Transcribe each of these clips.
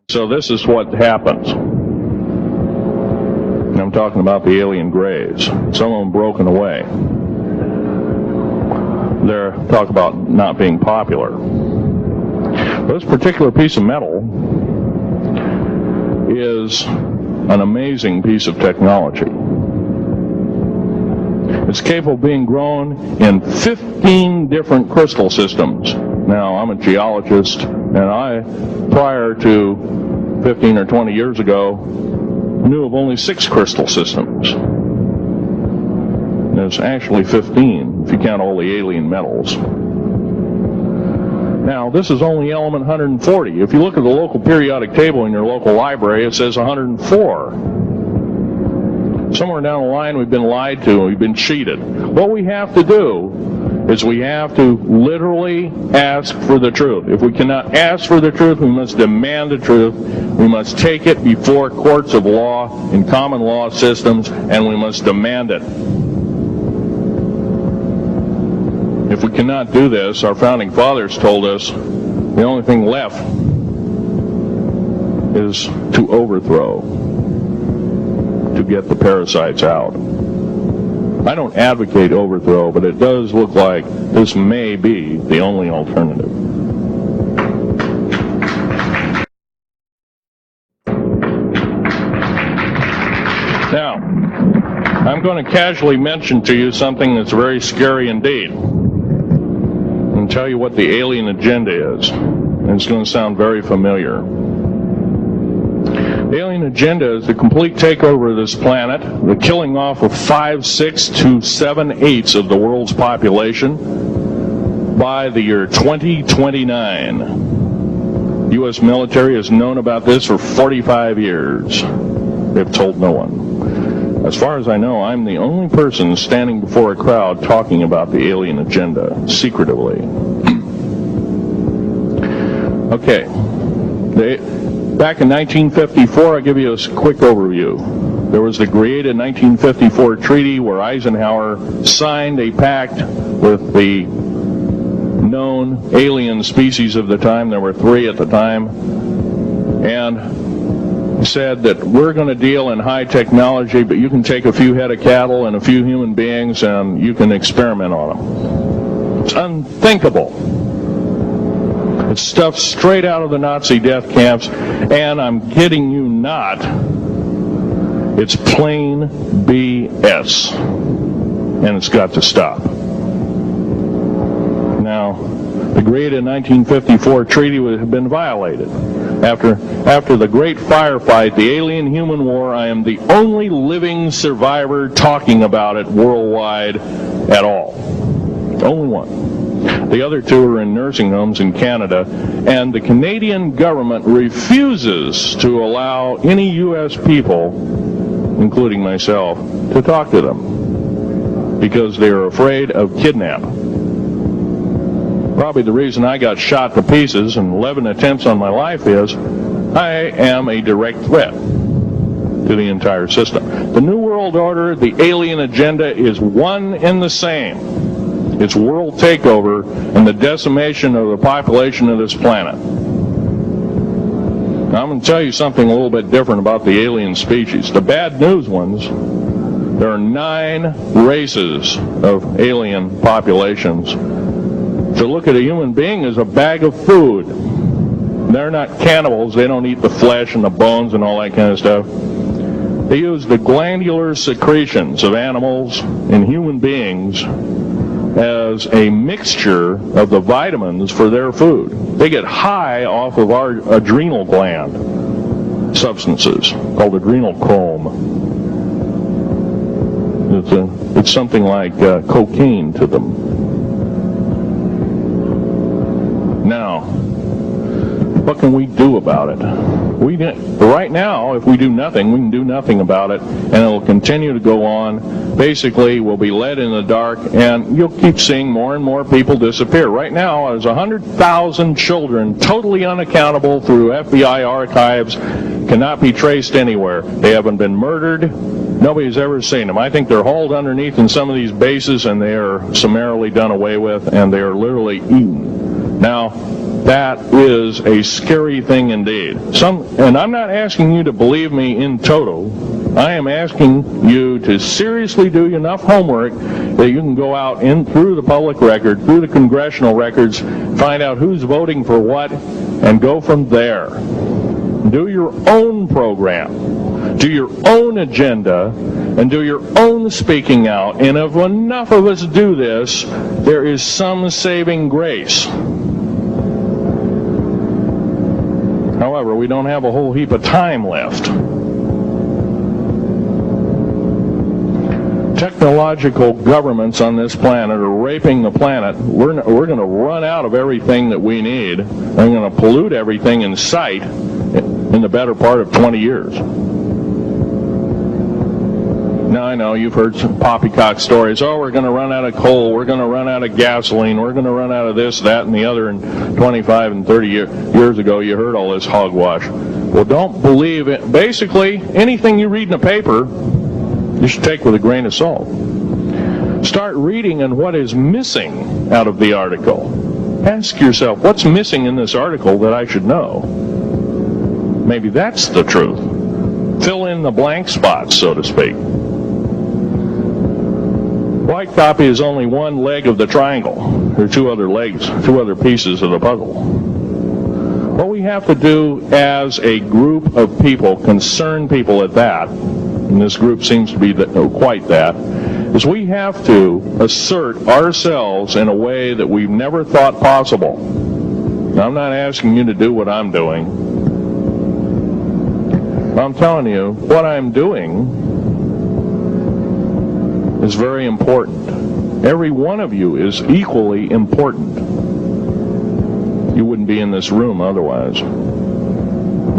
So this is what happens. And I'm talking about the alien grays. Some of them broken away. They're talk about not being popular. This particular piece of metal is an amazing piece of technology. It's capable of being grown in 15 different crystal systems. Now, I'm a geologist, and I, prior to 15 or 20 years ago, knew of only 6 crystal systems. There's actually 15, if you count all the alien metals. Now, this is only element 140. If you look at the local periodic table in your local library, it says 104. Somewhere down the line, we've been lied to, we've been cheated. What we have to do is we have to literally ask for the truth. If we cannot ask for the truth, we must demand the truth. We must take it before courts of law and common law systems, and we must demand it. If we cannot do this, our founding fathers told us the only thing left is to overthrow, to get the parasites out. I don't advocate overthrow, but it does look like this may be the only alternative. Now, I'm going to casually mention to you something that's very scary indeed, and tell you what the alien agenda is. And it's going to sound very familiar. The alien agenda is the complete takeover of this planet, the killing off of 5, 6 to 7 eighths of the world's population by the year 2029. The U.S. military has known about this for 45 years. They've told no one. As far as I know, I'm the only person standing before a crowd talking about the alien agenda, secretively. Okay. Back in 1954, I'll give you a quick overview. There was the created 1954 treaty where Eisenhower signed a pact with the known alien species of the time. There were 3 at the time. And said that we're going to deal in high technology, but you can take a few head of cattle and a few human beings and you can experiment on them. It's unthinkable. It's stuff straight out of the Nazi death camps, and I'm kidding you not, it's plain BS, and it's got to stop. Now, the created 1954 treaty had been violated. After the great firefight, the alien-human war, I am the only living survivor talking about it worldwide at all. Only one. The other 2 are in nursing homes in Canada, and the Canadian government refuses to allow any U.S. people, including myself, to talk to them because they are afraid of kidnap. Probably the reason I got shot to pieces and 11 attempts on my life is I am a direct threat to the entire system. The New World Order, the alien agenda is one and the same. It's world takeover and the decimation of the population of this planet. Now, I'm going to tell you something a little bit different about the alien species. The bad news ones, there are 9 races of alien populations. To look at a human being as a bag of food. They're not cannibals. They don't eat the flesh and the bones and all that kind of stuff. They use the glandular secretions of animals and human beings as a mixture of the vitamins for their food. They get high off of our adrenal gland substances called adrenal chrome. It's something like cocaine to them. Now, what can we do about it? Right now, if we do nothing, we can do nothing about it, and it will continue to go on. Basically, we'll be led in the dark, and you'll keep seeing more and more people disappear. Right now, there's 100,000 children totally unaccountable through FBI archives, cannot be traced anywhere. They haven't been murdered. Nobody's ever seen them. I think they're hauled underneath in some of these bases, and they are summarily done away with, and they are literally eaten. Now, That is a scary thing indeed. And I'm not asking you to believe me in toto. I am asking you to seriously do enough homework that you can go out through the public record, through the congressional records, find out who's voting for what, and go from there. Do your own program, do your own agenda, and do your own speaking out. And if enough of us do this, there is some saving grace. However, we don't have a whole heap of time left. Technological governments on this planet are raping the planet. We're going to run out of everything that we need. We're going to pollute everything in sight in the better part of 20 years. Now, I know you've heard some poppycock stories. Oh, we're going to run out of coal. We're going to run out of gasoline. We're going to run out of this, that, and the other. And 25 and 30 years ago, you heard all this hogwash. Well, don't believe it. Basically, anything you read in a paper, you should take with a grain of salt. Start reading on what is missing out of the article. Ask yourself, what's missing in this article that I should know? Maybe that's the truth. Fill in the blank spots, so to speak. White copy is only one leg of the triangle. There are two other legs, two other pieces of the puzzle. What we have to do as a group of people, concerned people at that, and this group seems to be quite that, is we have to assert ourselves in a way that we've never thought possible. Now, I'm not asking you to do what I'm doing. I'm telling you, what I'm doing is very important. Every one of you is equally important. You wouldn't be in this room otherwise. You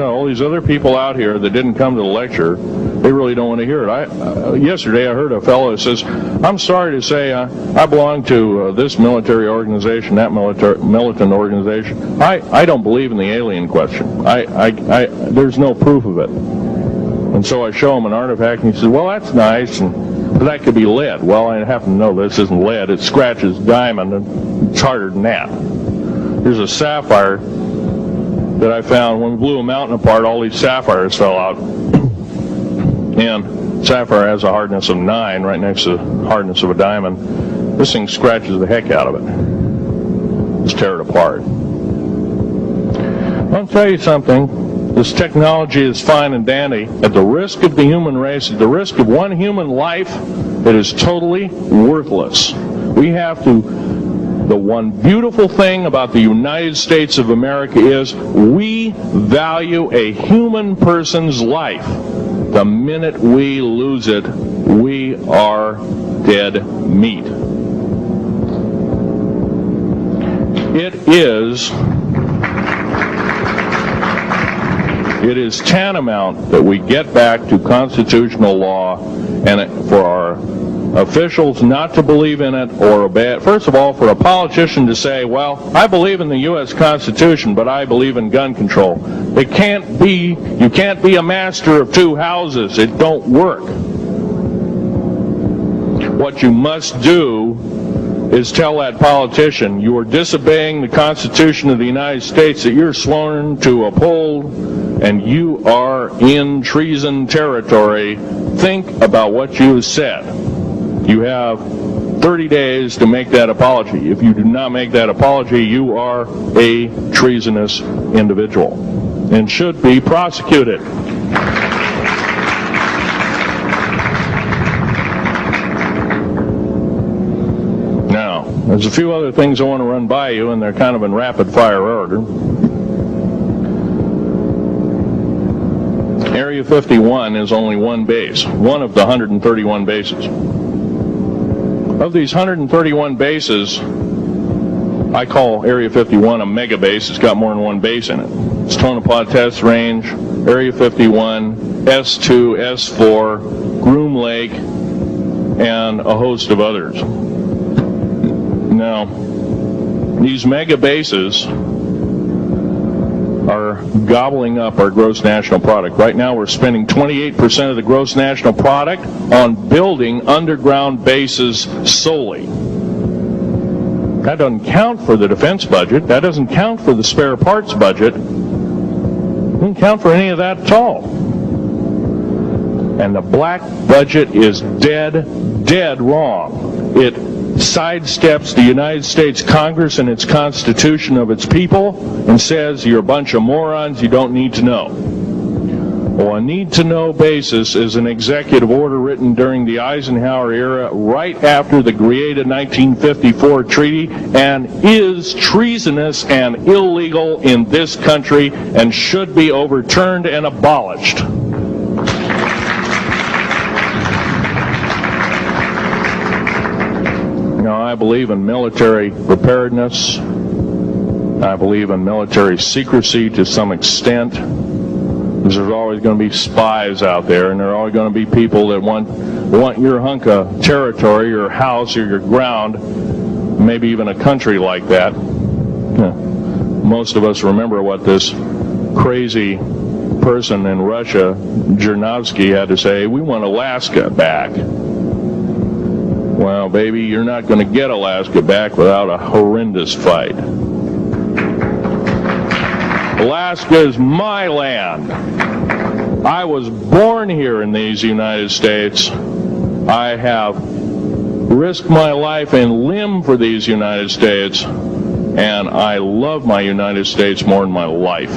know, all these other people out here that didn't come to the lecture, they really don't want to hear it. Yesterday I heard a fellow who says, I'm sorry to say I belong to this military organization, that militant organization. I don't believe in the alien question. There's no proof of it. And so I show him an artifact, and he says, well, that's nice, but that could be lead. Well, I happen to know this isn't lead. It scratches diamond, and it's harder than that. Here's a sapphire that I found. When we blew a mountain apart, all these sapphires fell out. And sapphire has a hardness of 9, right next to the hardness of a diamond. This thing scratches the heck out of it. Just tear it apart. I'll tell you something. This technology is fine and dandy. At the risk of the human race, at the risk of one human life, it is totally worthless. We have to... The one beautiful thing about the United States of America is we value a human person's life. The minute we lose it, we are dead meat. It is tantamount that we get back to constitutional law, and for our officials not to believe in it or obey it. First of all, for a politician to say, well, I believe in the U.S. Constitution, but I believe in gun control. You can't be a master of two houses. It don't work. What you must do is tell that politician you are disobeying the Constitution of the United States that you're sworn to uphold, and you are in treason territory. Think about what you have said. You have 30 days to make that apology. If you do not make that apology, you are a treasonous individual and should be prosecuted. Now, there's a few other things I want to run by you, and they're kind of in rapid fire order. Area 51 is only one base, one of the 131 bases. Of these 131 bases, I call Area 51 a mega base. It's got more than one base in it. It's Tonopah Test Range, Area 51, S2, S4, Groom Lake, and a host of others. Now, these mega bases are gobbling up our gross national product. Right now we're spending 28% of the gross national product on building underground bases solely. That doesn't count for the defense budget. That doesn't count for the spare parts budget. It doesn't count for any of that at all. And the black budget is dead wrong. It sidesteps the United States Congress and its Constitution of its people and says you're a bunch of morons, you don't need to know. Well, a need-to-know basis is an executive order written during the Eisenhower era right after the created 1954 treaty and is treasonous and illegal in this country and should be overturned and abolished. Now, I believe in military preparedness. I believe in military secrecy to some extent. Because there's always going to be spies out there, and there are always going to be people that want your hunk of territory, your house, or your ground, maybe even a country like that. Most of us remember what this crazy person in Russia, Zhirinovsky, had to say. We want Alaska back. Well, baby, you're not going to get Alaska back without a horrendous fight. Alaska is my land. I was born here in these United States. I have risked my life and limb for these United States, and I love my United States more than my life.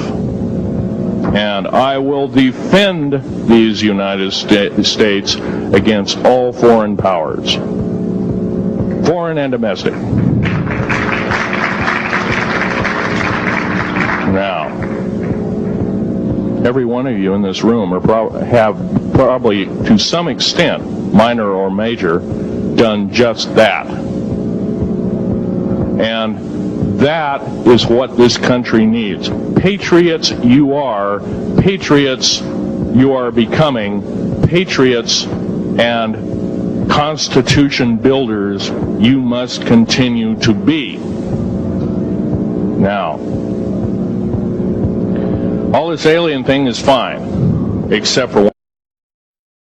And I will defend these United States against all foreign powers, foreign and domestic. Now, every one of you in this room have probably, to some extent, minor or major, done just that. And that is what this country needs. Patriots you are. Patriots you are becoming. Patriots and Constitution builders you must continue to be. Now, all this alien thing is fine, except for